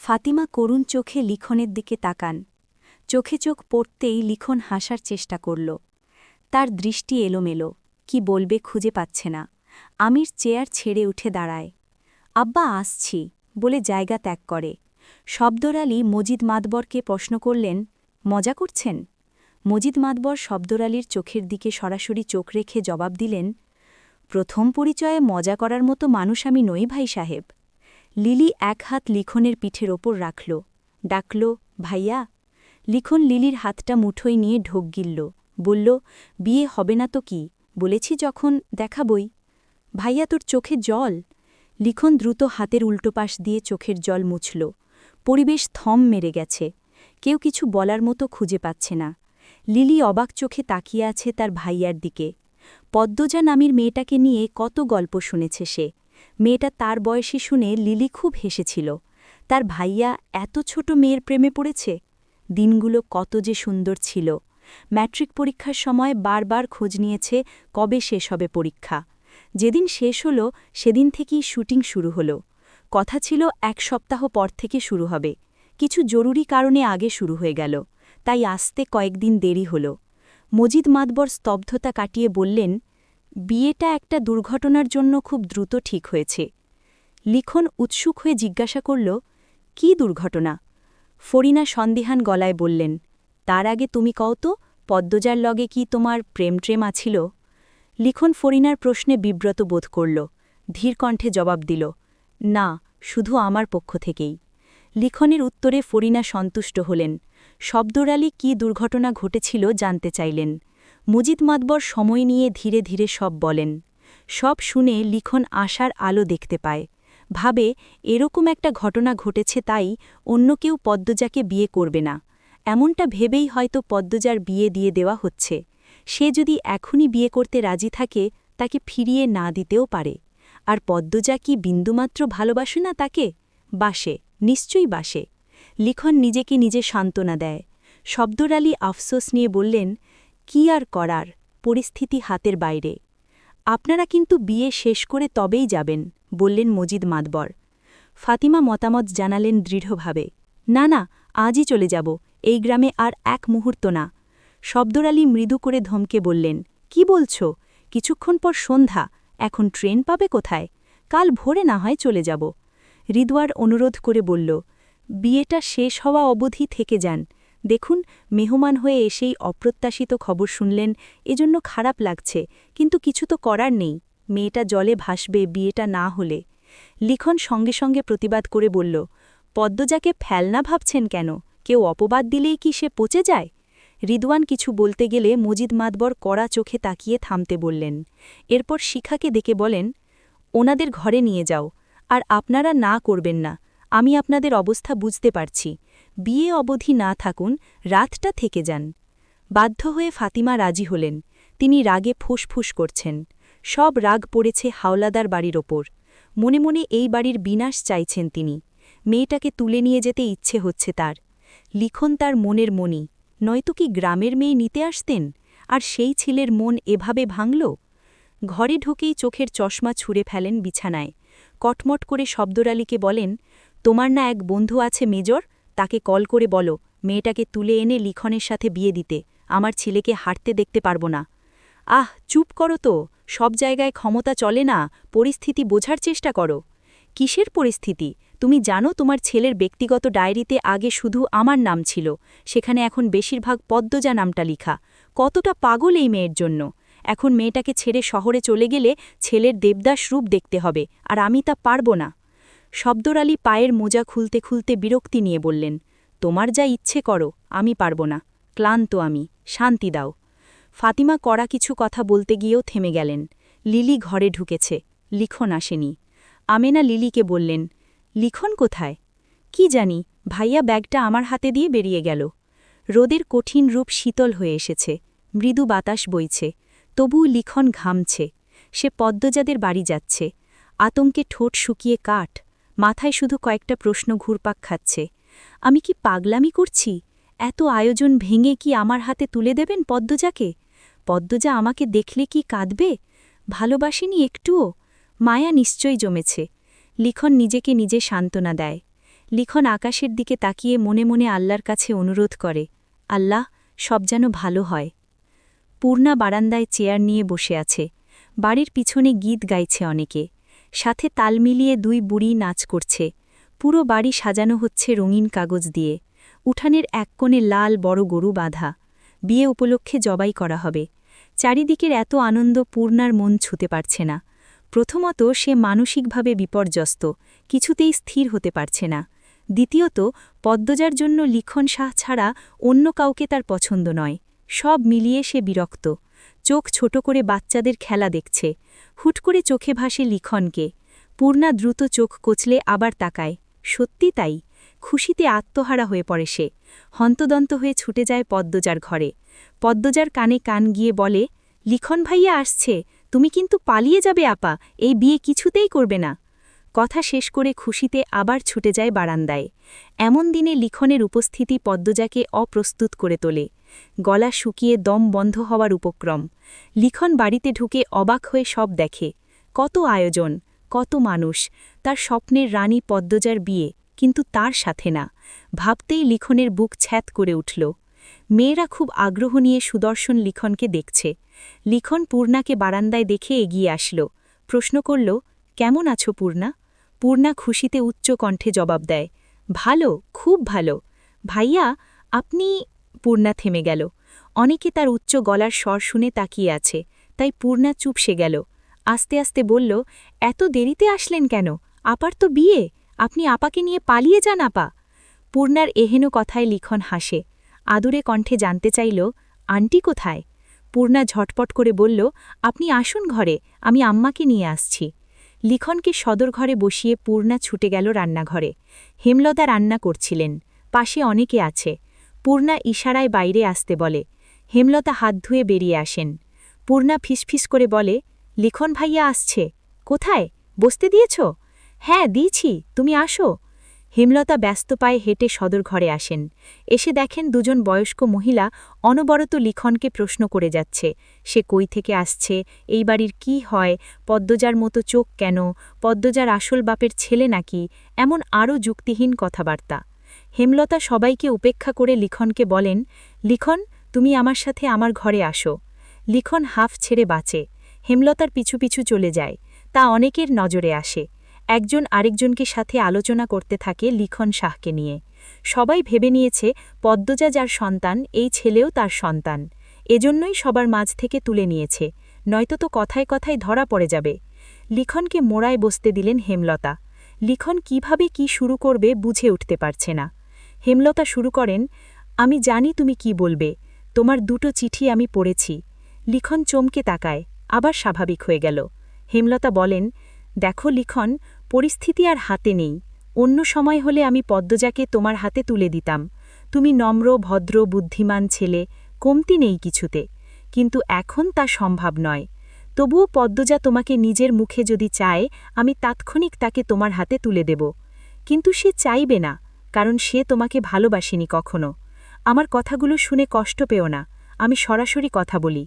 ফাতিমা করুণ চোখে লিখনের দিকে তাকান। চোখে চোখ পড়তেই লিখন হাসার চেষ্টা করল। তার দৃষ্টি এলোমেলো, কি বলবে খুঁজে পাচ্ছে না। আমির চেয়ার ছেড়ে উঠে দাঁড়ায়। আব্বা আসছি বলে জায়গা ত্যাগ করে। শব্দর আলী মজিদ মাতবরকে প্রশ্ন করলেন, মজা করছেন? মজিদ মাতবর শব্দর আলীর চোখের দিকে সরাসরি চোখ রেখে জবাব দিলেন, প্রথম পরিচয়ে মজা করার মতো মানুষ আমি নই ভাই সাহেব। লিলি এক হাত লিখনের পিঠের ওপর রাখল, ডাকল, ভাইয়া। লিখন লিলির হাতটা মুঠোয় নিয়ে ঢোক গিলল, বলল, বিয়ে হবে না তো কি, বলেছি যখন দেখাবই। ভাইয়া তোর চোখে জল। লিখন দ্রুত হাতের উল্টো পাশ দিয়ে চোখের জল মুছল। পরিবেশ থম মেরে গেছে, কেউ কিছু বলার মতো খুঁজে পাচ্ছে না। লিলি অবাক চোখে তাকিয়ে আছে তার ভাইয়ার দিকে। পদ্মজা নামের মেয়েটাকে নিয়ে কত গল্প শুনেছে সে। মেয়েটা তার বয়সী শুনে লিলি খুব হেসেছিল। তার ভাইয়া এত ছোট মেয়ের প্রেমে পড়েছে। দিনগুলো কত যে সুন্দর ছিল। ম্যাট্রিক পরীক্ষার সময় বারবার খোঁজ নিয়েছে কবে শেষ হবে পরীক্ষা। যেদিন শেষ হলো সেদিন থেকেই শুটিং শুরু হলো। কথা ছিল 1 সপ্তাহ পর থেকে শুরু হবে। কিছু জরুরি কারণে আগে শুরু হয়ে গেল, তাই আসতে কয়েকদিন দেরি হল। মজিদ মাতবর স্তব্ধতা কাটিয়ে বললেন, বিয়েটা একটা দুর্ঘটনার জন্য খুব দ্রুত ঠিক হয়েছে। লিখন উৎসুক হয়ে জিজ্ঞাসা করল, কি দুর্ঘটনা? ফরিনা সন্দেহান গলায় বললেন, তার আগে তুমি কও তো, পদ্মজার লগে কি তোমার প্রেম আছিল? লিখন ফরিনার প্রশ্নে বিব্রত বোধ করল। ধীর কণ্ঠে জবাব দিল, না, শুধু আমার পক্ষ থেকেই। লিখনের উত্তরে ফরিনা সন্তুষ্ট হলেন। শব্দর আলী কী দুর্ঘটনা ঘটেছিল জানতে চাইলেন। মজিদ মাতবর সময় নিয়ে ধীরে ধীরে সব বলেন। সব শুনে লিখন আশার আলো দেখতে পায়। ভাবে, এরকম একটা ঘটনা ঘটেছে তাই অন্য কেউ পদ্মজাকে বিয়ে করবে না। এমনটা ভেবেই হয়তো পদ্মজার বিয়ে দিয়ে দেওয়া হচ্ছে। সে যদি এখনই বিয়ে করতে রাজি থাকে তাকে ফিরিয়ে না দিতেও পারে। আর পদ্মজা কি বিন্দুমাত্র ভালোবাসে না তাকে? বাসে, নিশ্চয়ই বাসে। লিখন নিজেকে নিজে সান্ত্বনা দেয়। শব্দর আলী আফসোস নিয়ে বললেন, কি আর করার, পরিস্থিতি হাতের বাইরে। আপনারা কিন্তু বিয়ে শেষ করে তবেই যাবেন, বললেন মজিদ মাতবর। ফাতিমা মতামত জানালেন দৃঢ়ভাবে, না না, আজই চলে যাব, এই গ্রামে আর এক মুহূর্ত না। শব্দর আলী মৃদু করে ধমকে বললেন, কি বলছ? কিছুক্ষণ পর সন্ধ্যা, এখন ট্রেন পাবে কোথায়? কাল ভোরে না হয় চলে যাব। হৃদওয়ার অনুরোধ করে বলল, বিয়েটা শেষ হওয়া অবধি থেকে যান। দেখুন, মেহমান হয়ে এসেই অপ্রত্যাশিত খবর শুনলেন, এজন্য খারাপ লাগছে, কিন্তু কিছু তো করার নেই। মেয়েটা জলে ভাসবে বিয়েটা না হলে। লিখন সঙ্গে সঙ্গে প্রতিবাদ করে বলল, পদ্মজাকে ফেলনা ভাবছেন কেন? কেউ অপবাদ দিলেই কি সে পচে যায়? রিদওয়ান কিছু বলতে গেলে মজিদ মাতবর কড়া চোখে তাকিয়ে থামতে বললেন। এরপর শিখাকে ডেকে বলেন, ওনাদের ঘরে নিয়ে যাও, আর আপনারা না করবেন না। আমি আপনাদের অবস্থা বুঝতে পারছি। বিয়ে অবধি না থাকুন, রাতটা থেকে যান। বাধ্য হয়ে ফাতিমা রাজি হলেন। তিনি রাগে ফুসফুস করছেন। সব রাগ পড়েছে হাওলাদার বাড়ির ওপর। মনে মনে এই বাড়ির বিনাশ চাইছেন তিনি। মেয়েটাকে তুলে নিয়ে যেতে ইচ্ছে হচ্ছে তার। লিখন তার মনের মণি, নয়তো কি গ্রামের মেয়ে নিতে আসতেন? আর সেই ছেলের মন এভাবে ভাঙল? ঘরে ঢুকেই চোখের চশমা ছুঁড়ে ফেলেন বিছানায়। কটমট করে শব্দর আলীকে বলেন, তোমার না এক বন্ধু আছে মেজর, তাকে কল করে বলো মেয়েটাকে তুলে এনে লিখনের সাথে বিয়ে দিতে। আমার ছেলেকে হাঁটতে দেখতে পারব না। আহ, চুপ করো তো, সব জায়গায় ক্ষমতা চলে না, পরিস্থিতি বোঝার চেষ্টা করো। কিসের পরিস্থিতি? তুমি জানো তোমার ছেলের ব্যক্তিগত ডায়েরিতে আগে শুধু আমার নাম ছিল, সেখানে এখন বেশিরভাগ পদ্মজা নামটা লিখা। কতটা পাগল এই মেয়ের জন্য! এখন মেয়েটাকে ছেড়ে শহরে চলে গেলে ছেলের দেবদাস রূপ দেখতে হবে, আর আমি তা পারব না। শব্দর আলী পায়ের মোজা খুলতে খুলতে বিরক্তি নিয়ে বললেন, তোমার যা ইচ্ছে করো, আমি পারব না। ক্লান্ত আমি, শান্তি দাও। ফাতিমা কড়া কিছু কথা বলতে গিয়েও থেমে গেলেন। লিলি ঘরে ঢুকেছে, লিখন আসেনি। আমেনা লিলিকে বললেন, লিখন কোথায়? কি জানি, ভাইয়া ব্যাগটা আমার হাতে দিয়ে বেরিয়ে গেল। রোদের কঠিন রূপ শীতল হয়ে এসেছে, মৃদু বাতাস বইছে, তবু লিখন ঘামছে। সে পদ্মজাদের বাড়ি যাচ্ছে। আতঙ্কে ঠোঁট শুকিয়ে কাঠ, মাথায় শুধু কয়েকটা প্রশ্ন ঘুরপাক খাচ্ছে। আমি কি পাগলামি করছি? এত আয়োজন ভেঙে কি আমার হাতে তুলে দেবেন পদ্মজাকে? পদ্মজা আমাকে দেখলে কি কাঁদবে? ভালোবাসেনি একটুও? মায়া নিশ্চয়ই জমেছে। লিখন নিজেকে নিজে সান্ত্বনা দেয়। লিখন আকাশের দিকে তাকিয়ে মনে মনে আল্লাহর কাছে অনুরোধ করে, আল্লাহ, সব যেন ভালো হয়। পূর্ণা বারান্দায় চেয়ার নিয়ে বসে আছে। বাড়ির পিছনে গীত গাইছে অনেকে, সাথে তাল মিলিয়ে দুই বুড়ি নাচ করছে। পুরো বাড়ি সাজানো হচ্ছে রঙিন কাগজ দিয়ে। উঠানের এক কোণে লাল বড় গরু বাঁধা। বিয়ে উপলক্ষে জবাই করা হবে। চারিদিকের এত আনন্দ পূর্ণার মন ছুতে পারছে না। প্রথমত, সে মানসিকভাবে বিপর্যস্ত, কিছুতেই স্থির হতে পারছে না। দ্বিতীয়ত, পদ্মজার জন্য লিখন শাহ ছাড়া অন্য কাউকে তার পছন্দ নয়। সব মিলিয়ে সে বিরক্ত। চোখ ছোট করে বাচ্চাদের খেলা দেখছে। হুট করে চোখে ভাসে লিখনকে। পূর্ণা দ্রুত চোখ কচলে আবার তাকায়। সত্যি তাই। খুশিতে আত্মহারা হয়ে পড়ে সে। হন্তদন্ত হয়ে ছুটে যায় পদ্মজার ঘরে। পদ্মজার কানে কান গিয়ে বলে, লিখন ভাইয়া আসছে, তুমি কিন্তু পালিয়ে যাবে আপা, এই বিয়ে কিছুতেই করবে না। কথা শেষ করে খুশিতে আবার ছুটে যায় বারান্দায়। এমন দিনে লিখনের উপস্থিতি পদ্মজাকে অপ্রস্তুত করে তোলে। গলা শুকিয়ে দম বন্ধ হওয়ার উপক্রম। লিখন বাড়িতে ঢুকে অবাক হয়ে সব দেখে। কত আয়োজন, কত মানুষ, তার স্বপ্নের রানী পদ্মজার বিয়ে, কিন্তু তার সাথে না। ভাবতেই লিখনের বুক ছ্যাত করে উঠল। মেয়েরা খুব আগ্রহ নিয়ে সুদর্শন লিখনকে দেখছে। লিখন পূর্ণাকে বারান্দায় দেখে এগিয়ে আসল। প্রশ্ন করল, কেমন আছো পূর্ণা? পূর্ণা খুশিতে উচ্চ কণ্ঠে জবাব দেয়, ভালো, খুব ভালো। ভাইয়া, আপনি... পূর্ণা থেমে গেল। অনেকে তার উচ্চ গলার স্বর শুনে তাকিয়ে আছে, তাই পূর্ণা চুপসে গেল। আস্তে আস্তে বলল, এত দেরিতে আসলেন কেন? আপার তো বিয়ে, আপনি আপাকে নিয়ে পালিয়ে যান আপা। পূর্ণার এহেন কথায় লিখন হাসে। আদুরে কণ্ঠে জানতে চাইল, আন্টি কোথায়? পূর্ণা ঝটপট করে বলল, আপনি আসুন ঘরে, আমি আম্মাকে নিয়ে আসছি। লিখনকে সদর ঘরে বসিয়ে পূর্ণা ছুটে গেল রান্নাঘরে। হেমলতা রান্না করছিলেন। পাশে অনেকে আছে। পূর্ণা ইশারায় বাইরে আসতে বলে। হেমলতা হাত ধুয়ে বেরিয়ে আসেন। পূর্ণা ফিসফিস করে বলে, লিখন ভাইয়া আসছে। কোথায়? বসতে দিয়েছ? হ্যাঁ, দিয়েছি, তুমি আসো। হেমলতা ব্যস্ত পায়ে হেঁটে সদর ঘরে আসেন। এসে দেখেন দুজন বয়স্ক মহিলা অনবরত লিখনকে প্রশ্ন করে যাচ্ছে। সে কই থেকে আসছে, এই বাড়ির কি হয়, পদ্মজার মতো চোখ কেন, পদ্মজার আসল বাপের ছেলে নাকি, এমন আরও যুক্তিহীন কথাবার্তা। হেমলতা সবাইকে উপেক্ষা করে লিখনকে বলেন, লিখন, তুমি আমার সাথে আমার ঘরে আসো। লিখন হাফ ছেড়ে বাঁচে। হেমলতার পিছু পিছু চলে যায়। তা অনেকের নজরে আসে। একজন আরেকজনকে সাথে আলোচনা করতে থাকে লিখন শাহকে নিয়ে। সবাই ভেবে নিয়েছে পদ্মজা যার সন্তান, এই ছেলেও তার সন্তান। এজন্যই সবার মাঝ থেকে তুলে নিয়েছে, নয়তো তো কথায় কথায় ধরা পড়ে যাবে। লিখনকে মোড়ায় বসতে দিলেন হেমলতা। লিখন কিভাবে কি শুরু করবে বুঝে উঠতে পারছে না। হেমলতা শুরু করেন, আমি জানি তুমি কি বলবে, তোমার দুটো চিঠি আমি পড়েছি। লিখন চমকে তাকায়, আবার স্বাভাবিক হয়ে গেল। হেমলতা বলেন, দেখো লিখন, পরিস্থিতি আর হাতে নেই। অন্য সময় হলে আমি পদ্মজাকে তোমার হাতে তুলে দিতাম। তুমি নম্র, ভদ্র, বুদ্ধিমান ছেলে, কমতি নেই কিছুতে। কিন্তু এখন তা সম্ভব নয়। তবুও পদ্মজা তোমাকে নিজের মুখে যদি চায়, আমি তাৎক্ষণিক তাকে তোমার হাতে তুলে দেব। কিন্তু সে চাইবে না, কারণ সে তোমাকে ভালোবাসেনি কখনো। আমার কথাগুলো শুনে কষ্ট পেও না, আমি সরাসরি কথা বলি।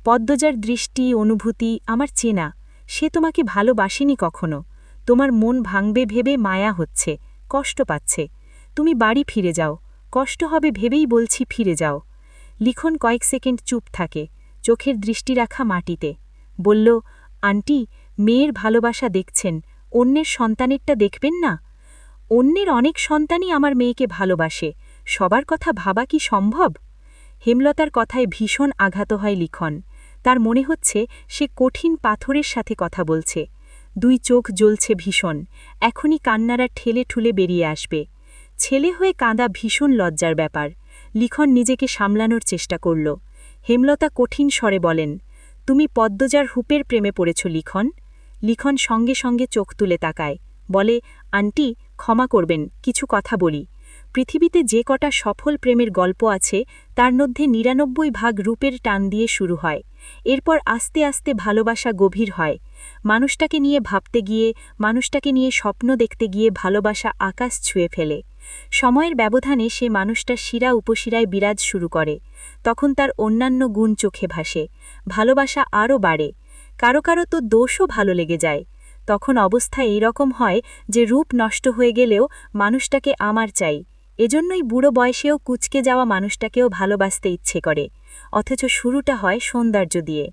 পদ্মজার দৃষ্টি, অনুভূতি আমার চেনা। সে তোমাকে ভালোবাসেনি কখনো। তোমার মন ভাঙবে ভেবে মায়া হচ্ছে, কষ্ট পাচ্ছে। তুমি বাড়ি ফিরে যাও, কষ্ট হবে ভেবেই বলছি ফিরে যাও। লিখন কয়েক সেকেন্ড চুপ থাকে, চোখের দৃষ্টি রাখা মাটিতে। বলল, আন্টি, মেয়ের ভালোবাসা দেখছেন, অন্যের সন্তানেরটা দেখবেন না? অন্যের অনেক সন্তানই আমার মেয়েকে ভালোবাসে, সবার কথা ভাবা কি সম্ভব? হেমলতার কথায় ভীষণ আঘাত হয় লিখন। তার মনে হচ্ছে সে কঠিন পাথরের সাথে কথা বলছে। দুই চোখ জ্বলছে ভীষণ, এখনই কান্নারা ঠেলে ঠুলে বেরিয়ে আসবে। ছেলে হয়ে কাঁদা ভীষণ লজ্জার ব্যাপার। লিখন নিজেকে সামলানোর চেষ্টা করল। হেমলতা কঠিন স্বরে বলেন, তুমি পদ্মজার হুপের প্রেমে পড়েছ লিখন। লিখন সঙ্গে সঙ্গে চোখ তুলে তাকায়, বলে, আন্টি, ক্ষমা করবেন, কিছু কথা বলি। পৃথিবীতে যে কটা সফল প্রেমের গল্প আছে, তার মধ্যে ৯৯ ভাগ রূপের টান দিয়ে শুরু হয়। এরপর আস্তে আস্তে ভালোবাসা গভীর হয়। মানুষটাকে নিয়ে ভাবতে গিয়ে, মানুষটাকে নিয়ে স্বপ্ন দেখতে গিয়ে ভালোবাসা আকাশ ছুঁয়ে ফেলে। সময়ের ব্যবধানে সে মানুষটা শিরা উপশিরায় বিরাজ শুরু করে। তখন তার অন্যান্য গুণ চোখে ভাসে। ভালোবাসা আরও বাড়ে। কারো কারো তো দোষও ভালো লেগে যায়। তখন অবস্থা এইরকম হয় যে রূপ নষ্ট হয়ে গেলেও মানুষটাকে আমার চাই। এজন্যই বুড়ো বয়সেও কুঁচকে যাওয়া মানুষটাকেও ভালোবাসতে ইচ্ছে করে, অথচ শুরুটা হয় সৌন্দর্য দিয়ে।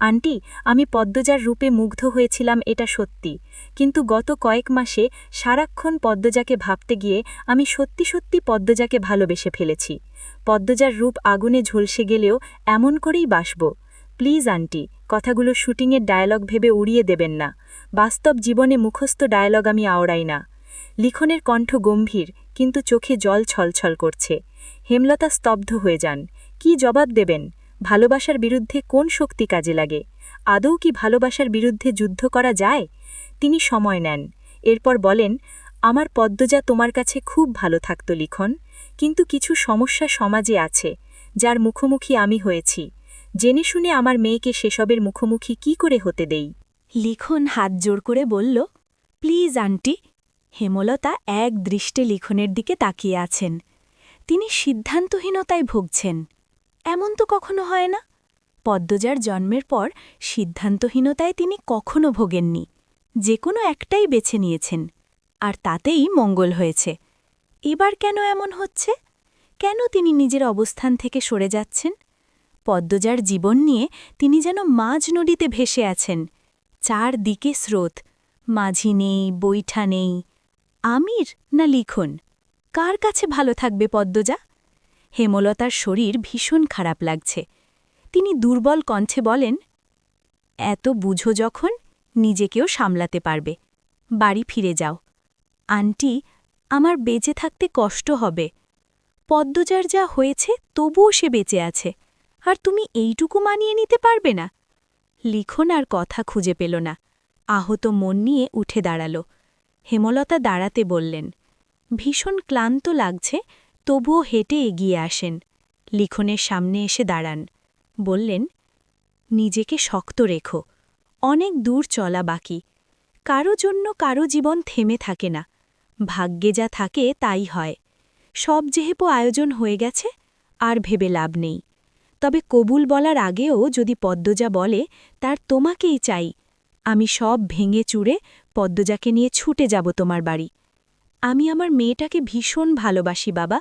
আন্টি, আমি পদ্মজার রূপে মুগ্ধ হয়েছিলাম, এটা সত্যি, কিন্তু গত কয়েক মাসে সারাক্ষণ পদ্মজাকে ভাবতে গিয়ে আমি সত্যি সত্যি পদ্মজাকে ভালোবেসে ফেলেছি। পদ্মজার রূপ আগুনে ঝলসে গেলেও এমন করেই বাসব। প্লিজ আন্টি, কথাগুলো শুটিংয়ের ডায়ালগ ভেবে উড়িয়ে দেবেন না। বাস্তব জীবনে মুখস্থ ডায়ালগ আমি আওড়াই না। লিখনের কণ্ঠ গম্ভীর, কিন্তু চোখে জল ছলছল করছে। হেমলতা স্তব্ধ হয়ে যান। কি জবাব দেবেন? ভালোবাসার বিরুদ্ধে কোন শক্তি কাজে লাগে? আদৌ কি ভালোবাসার বিরুদ্ধে যুদ্ধ করা যায়? তিনি সময় নেন। এরপর বলেন, আমার পদ্মজা তোমার কাছে খুব ভালো থাকত লিখন, কিন্তু কিছু সমস্যা সমাজে আছে, যার মুখোমুখি আমি হয়েছি। জেনে শুনে আমার মেয়েকে সেসবের মুখোমুখি কি করে হতে দেই? লিখন হাত জোর করে বলল, প্লিজ আন্টি। হেমলতা এক দৃষ্টে লিখনের দিকে তাকিয়ে আছেন। তিনি সিদ্ধান্তহীনতায় ভুগছেন। এমন তো কখনো হয় না। পদ্মজার জন্মের পর সিদ্ধান্তহীনতায় তিনি কখনো ভোগেননি। যে কোনো একটাই বেছে নিয়েছেন, আর তাতেই মঙ্গল হয়েছে। এবার কেন এমন হচ্ছে? কেন তিনি নিজের অবস্থান থেকে সরে যাচ্ছেন? পদ্মজার জীবন নিয়ে তিনি যেন মাঝ নদীতে ভেসে আছেন। চারদিকে স্রোত, মাঝি নেই, বৈঠা নেই। আমির না লিখন? কার কাছে ভালো থাকবে পদ্মজা? হেমলতার শরীর ভীষণ খারাপ লাগছে। তিনি দুর্বল কণ্ঠে বলেন, এত বুঝো যখন, নিজেকেও সামলাতে পারবে। বাড়ি ফিরে যাও। আন্টি, আমার বেঁচে থাকতে কষ্ট হবে। পদ্মজার যা হয়েছে তবুও সে বেঁচে আছে, আর তুমি এইটুকু মানিয়ে নিতে পারবে না? লিখন আর কথা খুঁজে পেল না। আহত মন নিয়ে উঠে দাঁড়াল। হেমলতা দাঁড়াতে বললেন। ভীষণ ক্লান্ত লাগছে, তবুও হেঁটে এগিয়ে আসেন। লিখনের সামনে এসে দাঁড়ান। বললেন, নিজেকে শক্ত রেখো, অনেক দূর চলা বাকি। কারো জন্য কারো জীবন থেমে থাকে না। ভাগ্যে যা থাকে তাই হয়। সব যেহেতু আয়োজন হয়ে গেছে, আর ভেবে লাভ নেই। তবে কবুল বলার আগেও যদি পদ্মজা বলে তার তোমাকেই চাই, আমি সব ভেঙে চুরে পদ্মজাকে নিয়ে ছুটে যাব তোমার বাড়ি। আমি আমার মেয়েটাকে ভীষণ ভালোবাসি বাবা।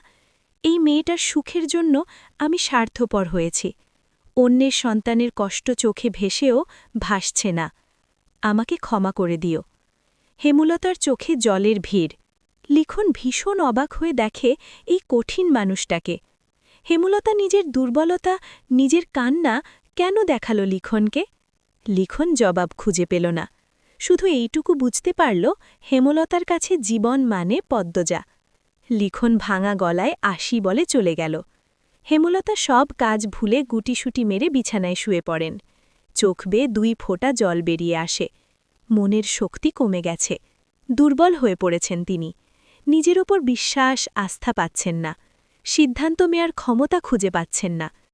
এই মেয়েটার সুখের জন্য আমি স্বার্থপর হয়েছি। অন্যের সন্তানের কষ্ট চোখে ভেসেও ভাসছে না। আমাকে ক্ষমা করে দিও। হেমলতার চোখে জলের ভিড়। লিখন ভীষণ অবাক হয়ে দেখে এই কঠিন মানুষটাকে। হেমলতা নিজের দুর্বলতা, নিজের কান্না কেন দেখাল লিখনকে? লিখন জবাব খুঁজে পেল না। শুধু এইটুকু বুঝতে পারল, হেমলতার কাছে জীবন মানে পদ্মজা। লিখন ভাঙা গলায় আসি বলে চলে গেল। হেমলতা সব কাজ ভুলে গুটিসুটি মেরে বিছানায় শুয়ে পড়েন। চোখ বেয়ে 2 ফোঁটা জল বেরিয়ে আসে। মনের শক্তি কমে গেছে। দুর্বল হয়ে পড়েছেন তিনি। নিজের ওপর বিশ্বাস, আস্থা পাচ্ছেন না। সিদ্ধান্ত নেয়ার ক্ষমতা খুঁজে পাচ্ছেন না।